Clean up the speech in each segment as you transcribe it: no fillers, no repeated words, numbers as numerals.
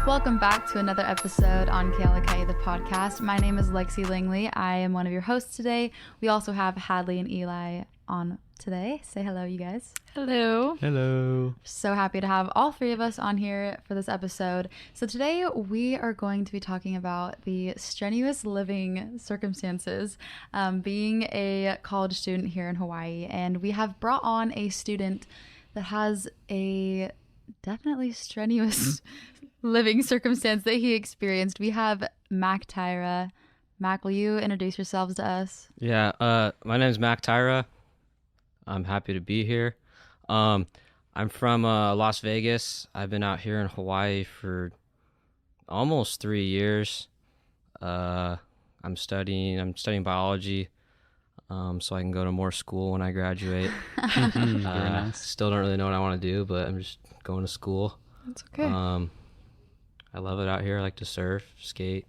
Welcome back to another episode on Alaka'i, the podcast. My name is Lexi Langley. I am one of your hosts today. We also have Hadley and Eli on today. Say hello, you guys. Hello. Hello. So happy to have all three of us on here for this episode. So today we are going to be talking about the strenuous living circumstances being a college student here in Hawaii. And we have brought on a student that has a definitely strenuous living circumstance that he experienced. We have Mac Tyra. Mac, will you introduce yourselves to us? Yeah, my name is Mac Tyra. I'm happy to be here. I'm from Las Vegas. I've been out here in Hawaii for almost 3 years. I'm studying biology, so I can go to more school when I graduate. Very nice. Still don't really know what I want to do, but I'm just going to school. That's okay. I love it out here. I like to surf, skate,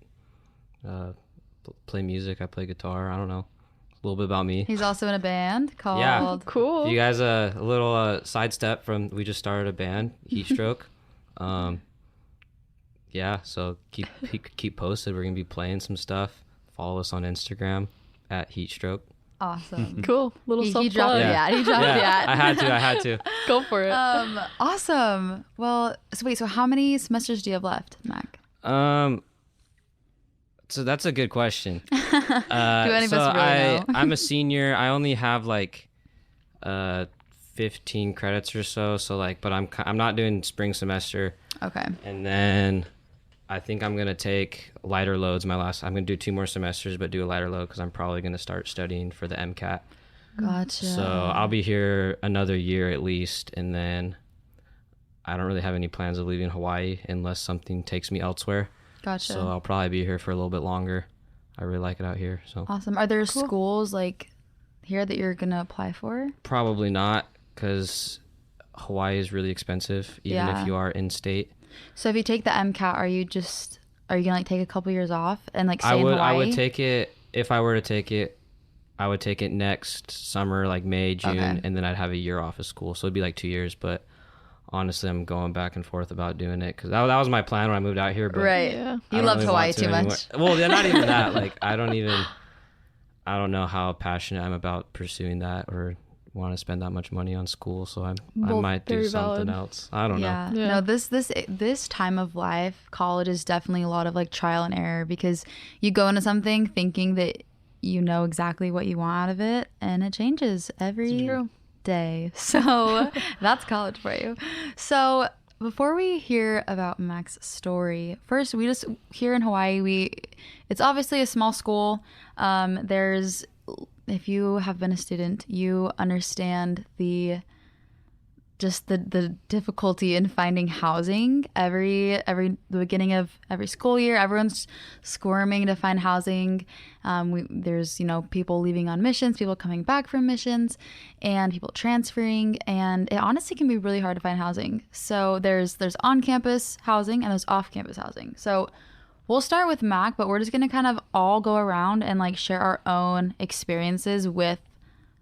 play music. I play guitar. I don't know. A little bit about me. He's also in a band called... Yeah. Cool. You guys, a little sidestep from, we just started a band, Heatstroke. Yeah, so keep posted. We're going to be playing some stuff. Follow us on Instagram at Heatstroke. Awesome. Cool. Little He self-plug. dropped the ad. He dropped the ad. I had to. Go for it. Awesome. Well, so how many semesters do you have left, Mac? So that's a good question. Do any of us really know? I'm a senior. I only have like 15 credits or so. So like, but I'm not doing spring semester. Okay. And then I think I'm gonna take lighter loads. I'm gonna do 2 more semesters, but do a lighter load because I'm probably gonna start studying for the MCAT. Gotcha. So I'll be here another year at least, and then I don't really have any plans of leaving Hawaii unless something takes me elsewhere. Gotcha. So I'll probably be here for a little bit longer. I really like it out here. So Awesome. Are there schools like here that you're gonna apply for? probably not, because Hawaii is really expensive, even Yeah. if you are in state. So if you take the MCAT, are you gonna like take a couple years off and like stay in Hawaii? I would take it if I were to take it. I would take it next summer, like May, June, Okay. and then I'd have a year off of school. So it'd be like 2 years. But honestly, I'm going back and forth about doing it because that was my plan when I moved out here. But Right. Yeah. I You don't loved really Hawaii want to too anymore. much. Well, yeah, not even that. Like I don't know how passionate I'm about pursuing that or want to spend that much money on school. So I Both might do very something valid. else. I don't know. Yeah. Yeah. No, this time of life, college is definitely a lot of like trial and error because you go into something thinking that you know exactly what you want out of it, and it changes every True. day. So that's college for you. So before we hear about Mac's story, first here in Hawaii, it's obviously a small school. If you have been a student, you understand the difficulty in finding housing. The beginning of every school year, everyone's squirming to find housing. There's people leaving on missions, people coming back from missions, and people transferring, and it honestly can be really hard to find housing. So there's on-campus housing and there's off-campus housing. So we'll start with Mac, but we're just gonna kind of all go around and like share our own experiences with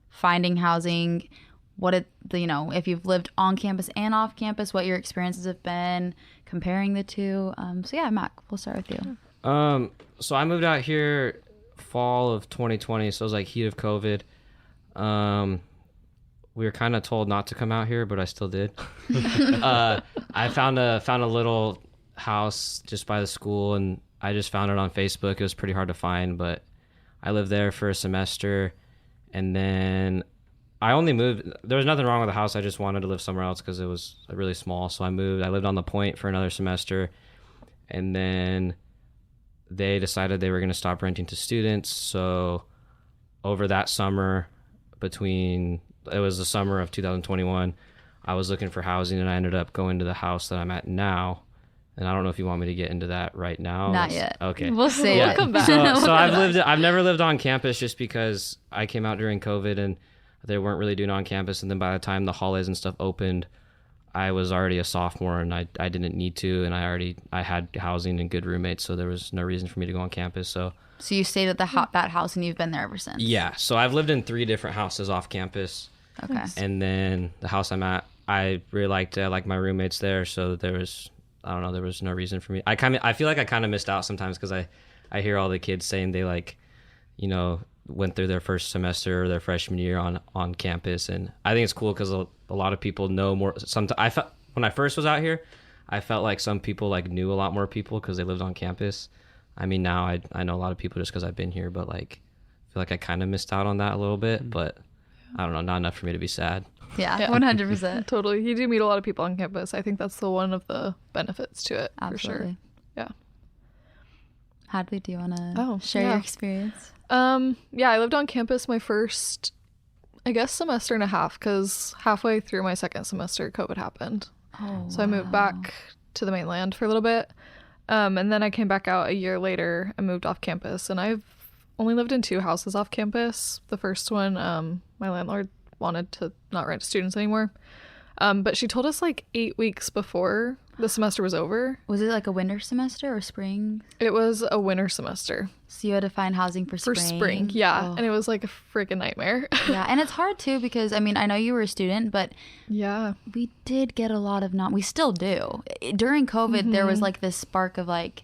finding housing. If you've lived on campus and off campus, what your experiences have been, comparing the two. So yeah, Mac, we'll start with you. So I moved out here fall of 2020, so it was like heat of COVID. We were kind of told not to come out here, but I still did. I found a little house just by the school, and I just found it on Facebook. It was pretty hard to find, but I lived there for a semester, and then I only moved. There was nothing wrong with the house. I just wanted to live somewhere else because it was really small. So I moved. I lived on the Point for another semester, and then they decided they were going to stop renting to students. So over that summer, it was the summer of 2021, I was looking for housing, and I ended up going to the house that I'm at now. And I don't know if you want me to get into that right now. Not yet. Okay. We'll save Yeah. it. Come back. So I've never lived on campus just because I came out during COVID and they weren't really doing on campus. And then by the time the hallways and stuff opened, I was already a sophomore and I didn't need to. And I had housing and good roommates. So there was no reason for me to go on campus. So you stayed at that house and you've been there ever since. yeah. So I've lived in 3 different houses off campus. Okay. And then the house I'm at, I really liked it. I liked my roommates there. So there was I don't know, there was no reason for me. I feel like I kind of missed out sometimes because I hear all the kids saying they like, you know, went through their first semester or their freshman year on campus, and I think it's cool because a lot of people know more. Sometimes I felt when I first was out here, I felt like some people like knew a lot more people because they lived on campus. I mean, now I know a lot of people just because I've been here, but like I feel like I kind of missed out on that a little bit, but I don't know, not enough for me to be sad. Yeah, 100%. Totally. You do meet a lot of people on campus. I think that's one of the benefits to it. Absolutely. For sure. Yeah. Hadley, do you want to share your experience? Yeah, I lived on campus my first, I guess, semester and a half, because halfway through my second semester, COVID happened. Oh, so I moved back to the mainland for a little bit. And then I came back out a year later and moved off campus. And I've only lived in 2 houses off campus. The first one, my landlord wanted to not rent to students anymore. But she told us like 8 weeks before the semester was over. Was it like a winter semester or spring? It was a winter semester. So you had to find housing for spring? For spring, yeah. Oh. And it was like a freaking nightmare. Yeah, and it's hard too because, I mean, I know you were a student, but yeah, we did get a lot of we still do. During COVID, there was like this spark of like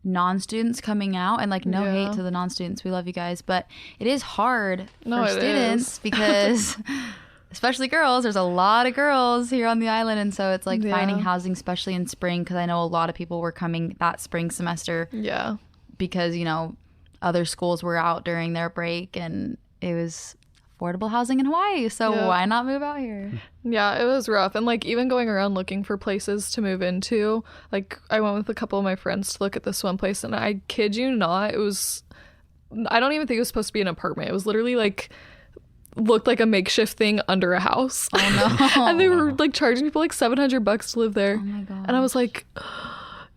non-students coming out, and like no hate to the non-students, we love you guys, but it is hard for students because especially girls, there's a lot of girls here on the island, and so it's like finding housing, especially in spring, because I know a lot of people were coming that spring semester because, you know, other schools were out during their break, and it was affordable housing in Hawaii, so why not move out here? Yeah, it was rough. And like even going around looking for places to move into, like I went with a couple of my friends to look at this one place, and I kid you not, it was, I don't even think it was supposed to be an apartment. It was literally like looked like a makeshift thing under a house. Oh no. And they were like charging people like $700 to live there. Oh my god. And I was like,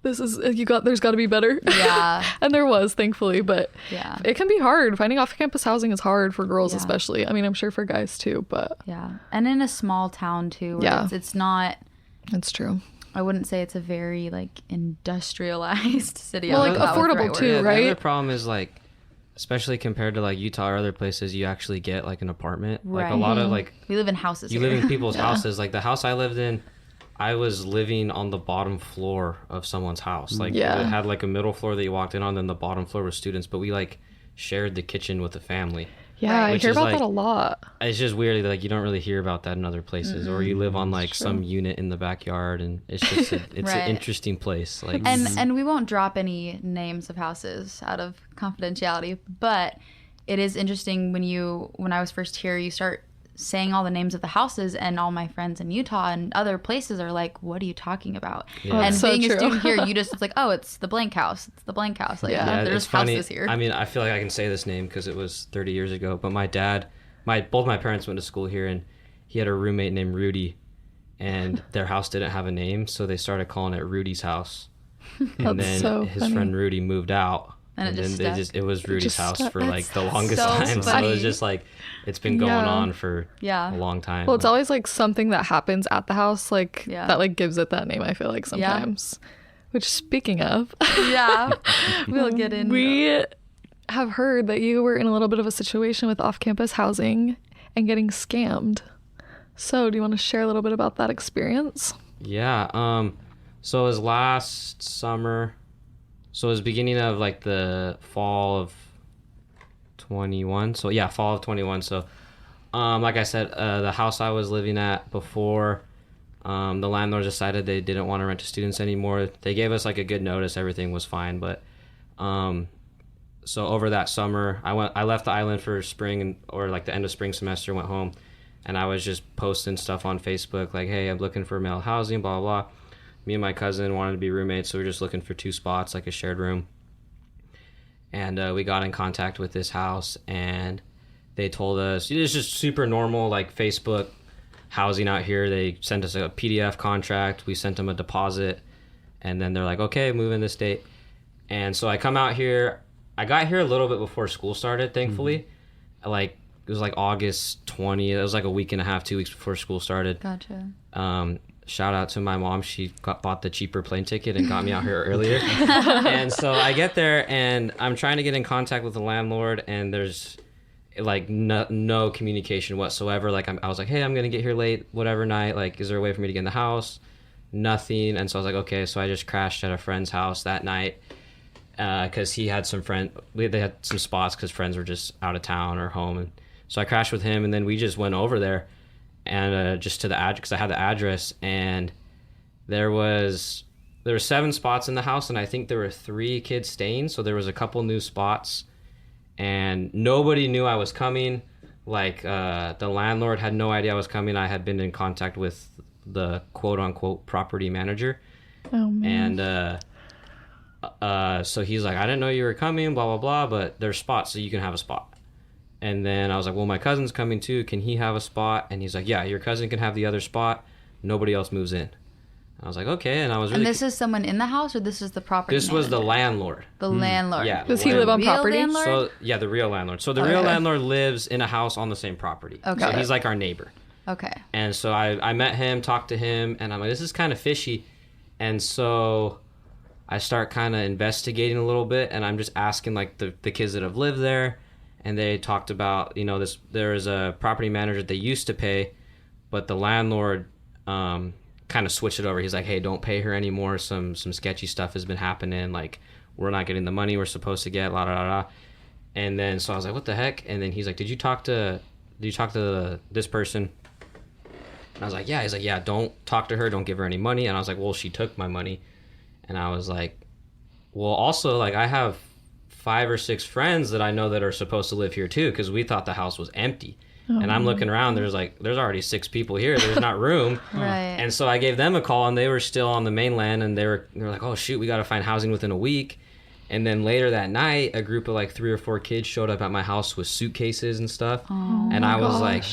this is, there's got to be better. Yeah. And there was, thankfully, but yeah, it can be hard. Finding off-campus housing is hard for girls, especially. I mean, I'm sure for guys too, but yeah, and in a small town too, where it's not. It's true. I wouldn't say it's a very like industrialized city. Well, like affordable too, right? The other problem is like, especially compared to like Utah or other places, you actually get like an apartment. Right. Like a lot of like, we live in houses. You here. live in people's houses. Like the house I lived in, I was living on the bottom floor of someone's house. Like it had like a middle floor that you walked in on, then the bottom floor was students, but we like shared the kitchen with the family. Yeah, I hear about that a lot. It's just weird, like you don't really hear about that in other places, or you live on like some unit in the backyard, and it's just it's an interesting place. Like, and we won't drop any names of houses out of confidentiality, but it is interesting when I was first here, you start saying all the names of the houses, and all my friends in Utah and other places are like, what are you talking about? And so being true. a student here, it's like, oh, it's the blank house, it's the blank house. Like there's houses here. I mean, I feel like I can say this name because it was 30 years ago, but my dad, both my parents went to school here, and he had a roommate named Rudy, and their house didn't have a name, so they started calling it Rudy's house. And then his friend Rudy moved out. And then it was Rudy's house for like the longest time. So it was just like, it's been going on for a long time. Well, it's always like something that happens at the house, like that like gives it that name, I feel like sometimes. Which, speaking of, we'll get in. We have heard that you were in a little bit of a situation with off-campus housing and getting scammed. So do you want to share a little bit about that experience? Yeah. So it was last summer. So it was beginning of like the fall of 21. So yeah, fall of 21. So like I said, the house I was living at before, the landlord decided they didn't want to rent to students anymore. They gave us like a good notice, everything was fine, but so over that summer, I left the island for spring or like the end of spring semester, went home, and I was just posting stuff on Facebook like, hey, I'm looking for male housing, blah blah blah. Me and my cousin wanted to be roommates, so we were just looking for 2 spots, like a shared room. And we got in contact with this house, and they told us, it's just super normal, like Facebook housing out here. They sent us a PDF contract. We sent them a deposit, and then they're like, okay, move in this date. And so I come out here. I got here a little bit before school started, thankfully. Like, it was like August 20th. It was like a week and a half, 2 weeks before school started. Gotcha. Shout out to my mom. She bought the cheaper plane ticket and got me out here earlier. And so I get there, and I'm trying to get in contact with the landlord, and there's like no communication whatsoever. Like I was like, hey, I'm going to get here late, whatever night. Like, is there a way for me to get in the house? nothing. And so I was like, okay. So I just crashed at a friend's house that night because he had some they had some spots because friends were just out of town or home. And so I crashed with him, and then we just went over there and just to the address, because I had the address, and there were 7 spots in the house, and I think there were 3 kids staying. So there was a couple new spots, and nobody knew I was coming. Like the landlord had no idea I was coming. I had been in contact with the quote unquote property manager. Oh man. And so he's like, I didn't know you were coming, blah, blah, blah, but there's spots, so you can have a spot. And then I was like, well, my cousin's coming too. Can he have a spot? And he's like, yeah, your cousin can have the other spot. Nobody else moves in. I was like, okay. And I was really... And this is someone in the house, or this is the property This was the manager? landlord. The landlord. Yeah. Does he live on Real property? landlord? So, yeah, the real landlord. So the real landlord lives in a house on the same property. Okay. So he's like our neighbor. Okay. And so I met him, talked to him, and I'm like, this is kind of fishy. And so I start kind of investigating a little bit, and I'm just asking like the kids that have lived there, and they talked about, there is a property manager they used to pay, but the landlord kind of switched it over. He's like, hey, don't pay her anymore. Some sketchy stuff has been happening. Like, we're not getting the money we're supposed to get, la la la. And then so I was like, what the heck? And then he's like, did you talk to this person? And I was like, yeah. He's like, yeah, don't talk to her. Don't give her any money. And I was like, well, she took my money. And I was like, well, also, like, I have 5 or 6 friends that I know that are supposed to live here too, because we thought the house was empty. Oh. And I'm looking around, there's already 6 people here. There's not room. Right. And so I gave them a call, and they were still on the mainland, and they were like, oh shoot, we got to find housing within a week. And then later that night, a group of like 3 or 4 kids showed up at my house with suitcases and stuff. Oh, and I was like,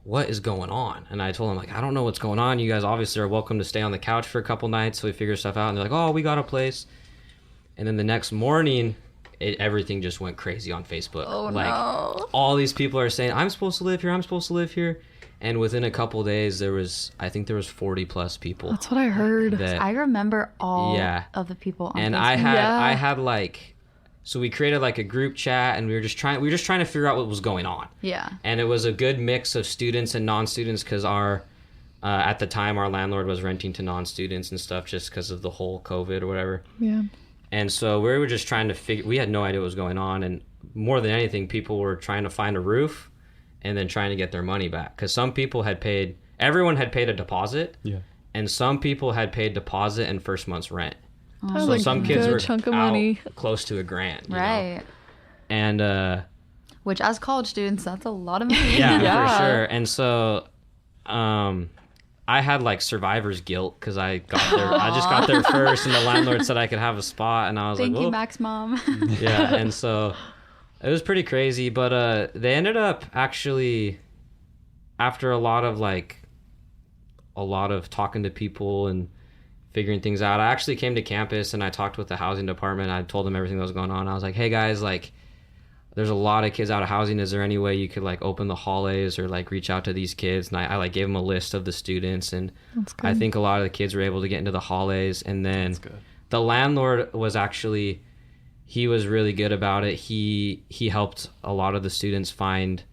what is going on? And I told them, like, I don't know what's going on. You guys obviously are welcome to stay on the couch for a couple nights so we figure stuff out. And they're like, oh, we got a place. And then the next morning, everything just went crazy on Facebook. Oh, like, no. All these people are saying, I'm supposed to live here. I'm supposed to live here. And within a couple days, I think there was 40 plus people. That's what I heard. I remember all of the people on and Facebook. I had like, so we created like a group chat, and we were just trying to figure out what was going on. Yeah. And it was a good mix of students and non-students, because at the time our landlord was renting to non-students and stuff, just because of the whole COVID or whatever. Yeah. And so we were just trying to we had no idea what was going on. And more than anything, people were trying to find a roof and then trying to get their money back. Because everyone had paid a deposit. Yeah. And some people had paid deposit and first month's rent. Oh, so some kids were chunk of out money. close to $1,000. Right. Know? And which, as college students, that's a lot of money. yeah, for sure. And so I had like survivor's guilt, because I just got there first, and the landlord said I could have a spot, and I was Thank like, you, Mac's mom. Yeah. And so it was pretty crazy, but they ended up actually, after a lot of talking to people and figuring things out, I actually came to campus and I talked with the housing department. I told them everything that was going on. I was like, hey guys, like, there's a lot of kids out of housing. Is there any way you could like open the hallways or like reach out to these kids? And I like gave them a list of the students, and I think a lot of the kids were able to get into the hallways. And then the landlord was actually, he was really good about it. He helped a lot of the students find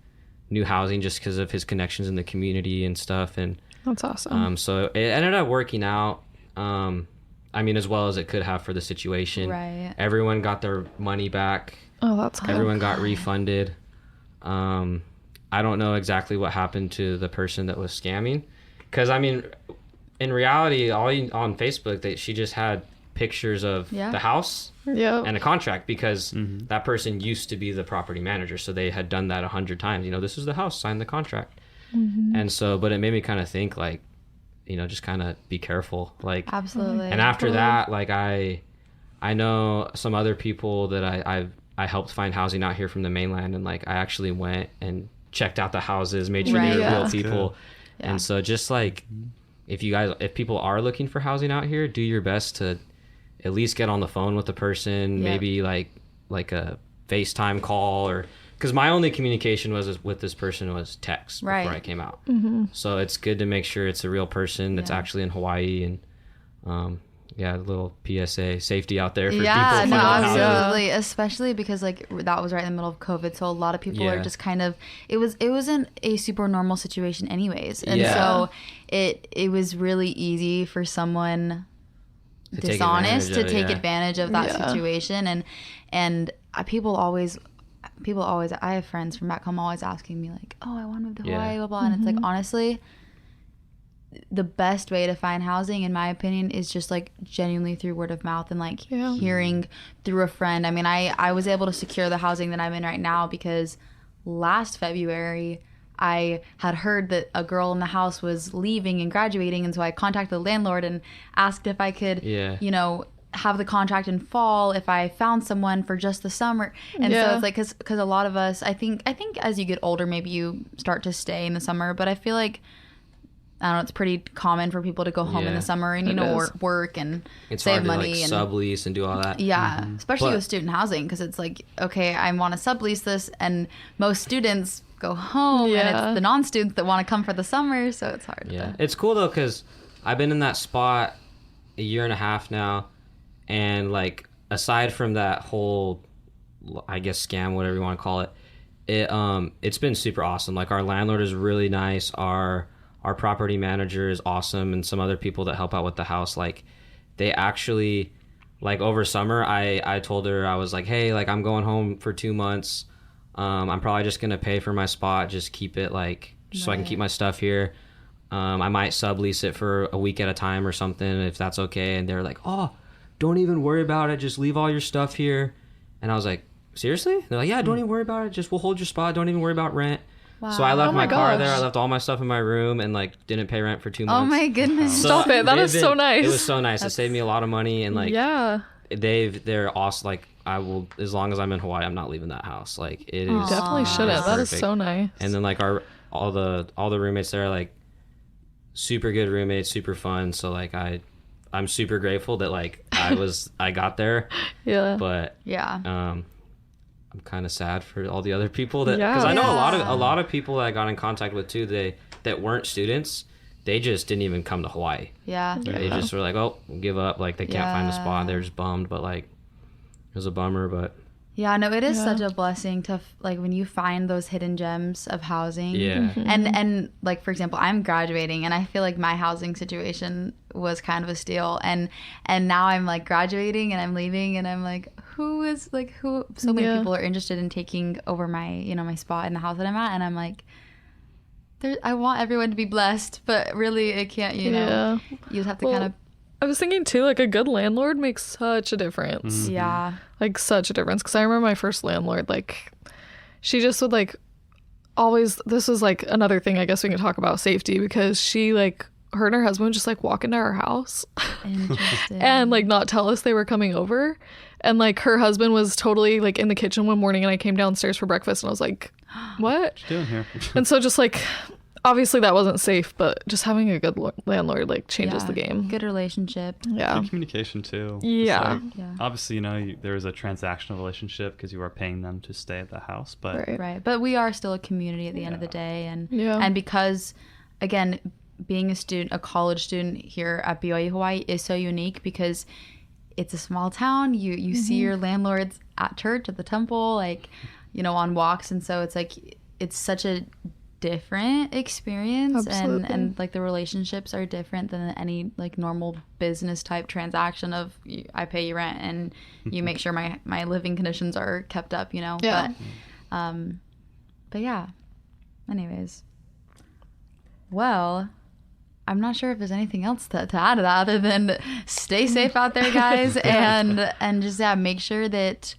new housing just because of his connections in the community and stuff. And that's awesome. So it ended up working out. I mean, as well as it could have for the situation. Right. Everyone got their money back. Oh, that's good. Everyone got refunded. I don't know exactly what happened to the person that was scamming, because I mean, in reality, on Facebook, she just had pictures of the house and a contract, because that person used to be the property manager, so they had done that 100 times. This is the house, sign the contract. And so, but it made me kind of think, like, just kind of be careful, like. Absolutely. And after that, like, I know some other people that I helped find housing out here from the mainland, and like I actually went and checked out the houses, made sure they were real people. Yeah. And so just like, if people are looking for housing out here, do your best to at least get on the phone with the person, maybe like a FaceTime call, or because my only communication with this person was text before I came out. So it's good to make sure it's a real person that's actually in Hawaii, and a little PSA safety out there for yeah, people. no, finding houses. absolutely. Especially because like that was right in the middle of COVID, so a lot of people are just kind of. It wasn't a super normal situation, anyways, and so it was really easy for someone dishonest to take advantage of that situation, and people always. I have friends from back home always asking me like, "Oh, I want to move to Hawaii, blah blah," and it's like honestly. The best way to find housing, in my opinion, is just like genuinely through word of mouth and like hearing through a friend. I mean, I was able to secure the housing that I'm in right now because last February I had heard that a girl in the house was leaving and graduating, and so I contacted the landlord and asked if I could, you know, have the contract in fall if I found someone for just the summer. And so it's like because a lot of us, I think as you get older, maybe you start to stay in the summer, but I feel like I don't know, it's pretty common for people to go home in the summer and, you know, work and it's save hard money. To, like, and sublease and do all that. Yeah, especially with student housing, because it's like, okay, I want to sublease this, and most students go home, and it's the non-students that want to come for the summer, so it's hard. Yeah, it's cool, though, because I've been in that spot a year and a half now, and, like, aside from that whole, I guess, scam, whatever you want to call it, it's been super awesome. Like, our landlord is really nice, our property manager is awesome, and some other people that help out with the house, like, they actually, like, over summer, I told her, I was like, hey, like, I'm going home for 2 months. I'm probably just going to pay for my spot, just keep it, like, just so I can keep my stuff here. I might sublease it for a week at a time or something, if that's okay. And they're like, oh, don't even worry about it. Just leave all your stuff here. And I was like, seriously? And they're like, yeah, don't even worry about it. Just, we'll hold your spot. Don't even worry about rent. Wow. So I left my car there. I left all my stuff in my room and like didn't pay rent for 2 months. Oh my goodness! So stop it! That is so nice. It was so nice. It saved me a lot of money and like they're awesome. Like I will, as long as I'm in Hawaii, I'm not leaving that house. Like it is definitely shouldn't. That is so nice. And then like all the roommates there are like super good roommates, super fun. So like I'm super grateful that like I got there. But I'm kind of sad for all the other people that, because I know a lot of people that I got in contact with too, that weren't students, they just didn't even come to Hawaii. They just were like, oh, give up, like they can't find a spot. They're just bummed, but like it was a bummer. But it is such a blessing to like when you find those hidden gems of housing. And like, for example, I'm graduating and I feel like my housing situation was kind of a steal, and now I'm like graduating and I'm leaving and I'm like, who so many people are interested in taking over my, you know, my spot in the house that I'm at, and I'm like, I want everyone to be blessed, but really it can't, you know, you just have to kind of. I was thinking too, like a good landlord makes such a difference. Like such a difference, because I remember my first landlord, like she just would like always, this was like another thing I guess we can talk about, safety, because she like, her and her husband would just like walk into our house and like not tell us they were coming over. And like her husband was totally like in the kitchen one morning and I came downstairs for breakfast and I was like, what you doing here? And so just like, obviously that wasn't safe, but just having a good landlord like changes the game. Good relationship. Good communication too. Like, obviously, you know, there is a transactional relationship because you are paying them to stay at the house, but but we are still a community at the end of the day, and because again, being a college student here at BYU-Hawaii is so unique because it's a small town. You see your landlords at church, at the temple, like, you know, on walks, and so it's like it's such a different experience. And like the relationships are different than any like normal business type transaction of I pay you rent and you make sure my living conditions are kept up, you know. But yeah, anyways, well, I'm not sure if there's anything else to add to that other than stay safe out there, guys, and just make sure that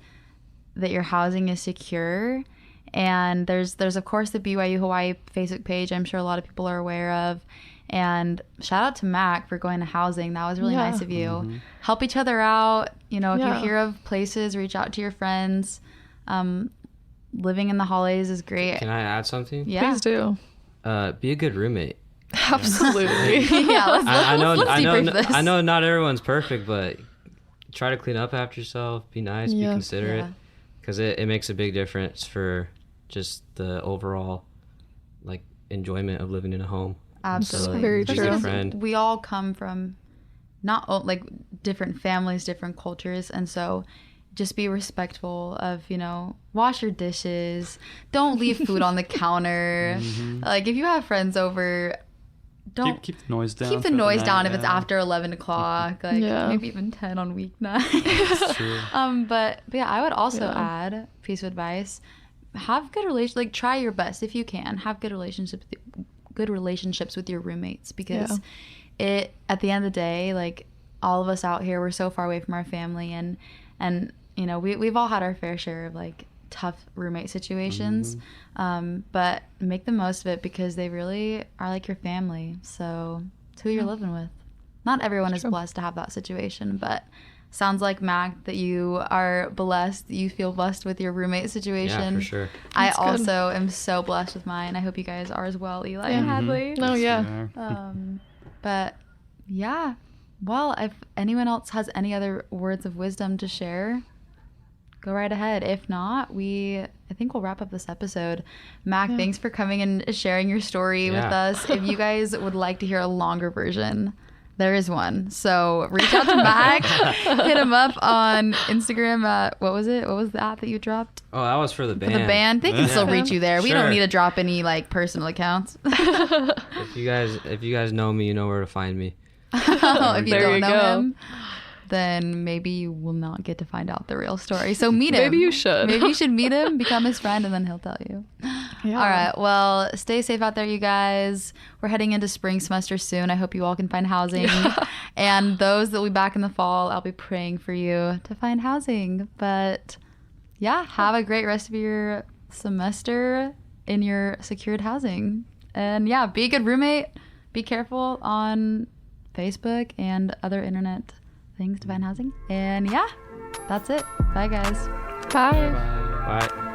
your housing is secure. And there's of course the BYU-Hawaii Facebook page, I'm sure a lot of people are aware of. And shout out to Mac for going to housing. That was really nice of you. Help each other out. You know, if you hear of places, reach out to your friends. Living in the holidays is great. Can I add something? Yeah. Please do. Be a good roommate. Absolutely. I know not everyone's perfect, but try to clean up after yourself. Be nice. Be considerate. Because it makes a big difference for just the overall enjoyment of living in a home. Absolutely. Very true. We all come from not like different families, different cultures. And so just be respectful of, you know, wash your dishes. Don't leave food on the counter. Like if you have friends over, don't keep the noise down. Keep the noise down if it's after 11 o'clock, like maybe even 10 on weeknights. That's true. But yeah, I would also add, piece of advice, have good relations. Like try your best if you can. Have good relationships with your roommates, because it, at the end of the day, like all of us out here, we're so far away from our family, and you know, we've all had our fair share of like tough roommate situations, but make the most of it, because they really are like your family. So it's who you're living with. Not everyone is blessed to have that situation, but sounds like, Mac, that you are blessed. You feel blessed with your roommate situation. Yeah, for sure. I also am so blessed with mine. I hope you guys are as well, Eli and Hadley. No, But yeah, well, if anyone else has any other words of wisdom to share, go right ahead. If not, I think we'll wrap up this episode. Mac, thanks for coming and sharing your story with us. If you guys would like to hear a longer version, there is one. So reach out to Mac, hit him up on Instagram at, what was it? What was the app that you dropped? Oh, that was for the band. For the band. They can still reach you there. We don't need to drop any like personal accounts. If you guys know me, you know where to find me. If you don't know him, then maybe you will not get to find out the real story. So meet him. Maybe you should. Maybe you should meet him, become his friend, and then he'll tell you. Yeah. All right. Well, stay safe out there, you guys. We're heading into spring semester soon. I hope you all can find housing. And those that will be back in the fall, I'll be praying for you to find housing. But yeah, have a great rest of your semester in your secured housing. And yeah, be a good roommate. Be careful on Facebook and other internet things to find housing. And yeah, that's it. Bye, guys. Bye. Bye.